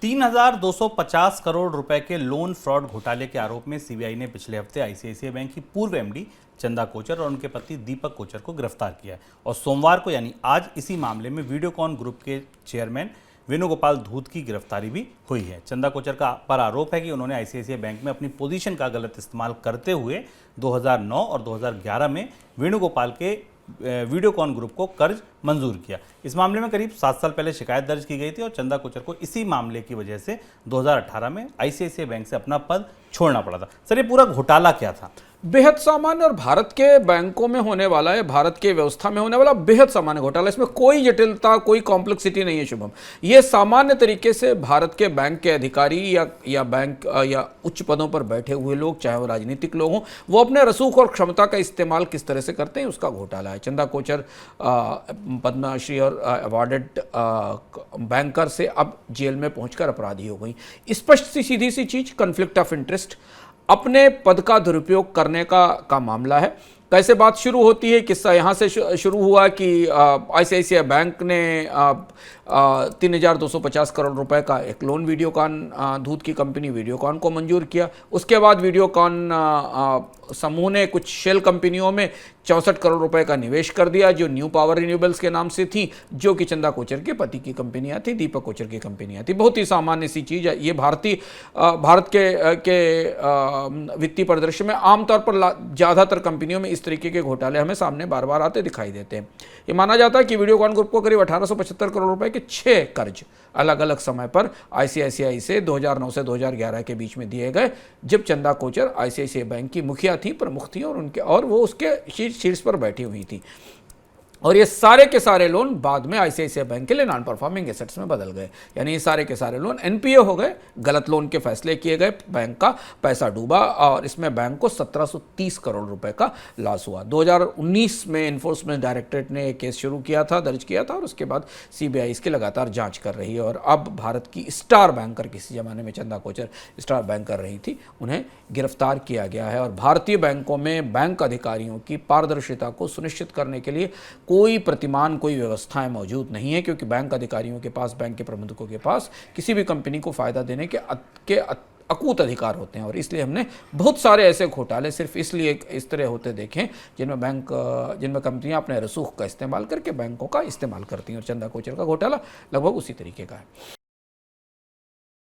3,250 करोड़ रुपए के loan fraud घोटाले के आरोप में सीबीआई ने पिछले हफ्ते आईसीआईसीआई बैंक की पूर्व एमडी चंदा कोचर और उनके पति दीपक कोचर को गिरफ्तार किया है और सोमवार को यानी आज इसी मामले में वीडियोकॉन ग्रुप के चेयरमैन वेणुगोपाल धूत की गिरफ्तारी भी हुई है। चंदा कोचर का पर आरोप है कि उन्होंने आईसीआईसीआई बैंक में अपनी पोजीशन का गलत इस्तेमाल करते हुए 2009 और 2011 में वेणुगोपाल के वीडियोकॉन ग्रुप को कर्ज मंजूर किया। इस मामले में करीब 7 साल पहले शिकायत दर्ज की गई थी और चंदा कोचर को इसी मामले की वजह से 2018 में आईसीआईसीआई बैंक से अपना पद छोड़ना पड़ा था। सर, ये पूरा घोटाला क्या था? बेहद सामान्य और भारत के बैंकों में होने वाला है, भारत के व्यवस्था में होने वाला बेहद सामान्य घोटाला। इसमें कोई जटिलता, कोई कॉम्प्लेक्सिटी नहीं है शुभम। ये सामान्य तरीके से भारत के बैंक के अधिकारी या बैंक या उच्च पदों पर बैठे हुए लोग, चाहे वो राजनीतिक लोग हों, वो अपने रसूख और क्षमता का इस्तेमाल किस तरह से करते हैं, उसका घोटाला है। चंदा कोचर पद्मश्री और अवार्डेड बैंकर से अब जेल में पहुंचकर अपराधी हो गई। स्पष्ट सी सीधी सी चीज, कन्फ्लिक्ट ऑफ इंटरेस्ट, अपने पद का दुरुपयोग करने का मामला है। कैसे बात शुरू होती है? किस्सा यहाँ से शुरू हुआ कि आईसीआईसीआई बैंक ने 3,250 करोड़ रुपए का एक लोन वीडियोकॉन धूत की कंपनी वीडियोकॉन को मंजूर किया। उसके बाद वीडियोकॉन समूह ने कुछ शेल कंपनियों में 64 करोड़ रुपए का निवेश कर दिया, जो न्यू पावर रिन्यूएबल्स के नाम से थी, जो कि चंदा कोचर के पति की कंपनियां थी, दीपक कोचर की कंपनियां थी। बहुत ही सामान्य सी चीज़ है ये। भारत के वित्तीय परिदृश्य में आमतौर पर ज़्यादातर कंपनियों में इस तरीके के घोटाले हमें सामने बार बार आते दिखाई देते हैं। ये माना जाता है कि वीडियोकॉन ग्रुप को करीब 1875 करोड़ रुपए के 6 कर्ज अलग अलग समय पर आईसीआईसीआई से 2009 से 2011 के बीच में दिए गए, जब चंदा कोचर आईसीआईसीआई बैंक की मुखिया थी, प्रमुख थी और वो उसके शीर्ष पर बैठी हुई थी। और ये सारे के सारे लोन बाद में आईसीआईसीआई बैंक के लिए नॉन परफॉर्मिंग एसेट्स में बदल गए, यानी ये सारे के सारे लोन एनपीए हो गए, गलत लोन के फैसले किए गए, बैंक का पैसा डूबा और इसमें बैंक को 1730 करोड़ रुपए का लॉस हुआ। 2019 में एनफोर्समेंट डायरेक्टरेट ने एक केस शुरू किया था, दर्ज किया था, और उसके बाद सीबीआई इसकी लगातार जांच कर रही है। और अब भारत की स्टार बैंकर, किसी जमाने में चंदा कोचर स्टार बैंकर रही थी, उन्हें गिरफ्तार किया गया है। और भारतीय बैंकों में बैंक अधिकारियों की पारदर्शिता को सुनिश्चित करने के लिए कोई प्रतिमान, कोई व्यवस्थाएं मौजूद नहीं है, क्योंकि बैंक अधिकारियों के पास, बैंक के प्रबंधकों के पास किसी भी कंपनी को फायदा देने के अकूत अधिकार होते हैं। और इसलिए हमने बहुत सारे ऐसे घोटाले सिर्फ इसलिए इस तरह होते देखें जिनमें कंपनियां अपने रसूख का इस्तेमाल करके बैंकों का इस्तेमाल करती हैं, और चंदा कोचर का घोटाला लगभग उसी तरीके का है।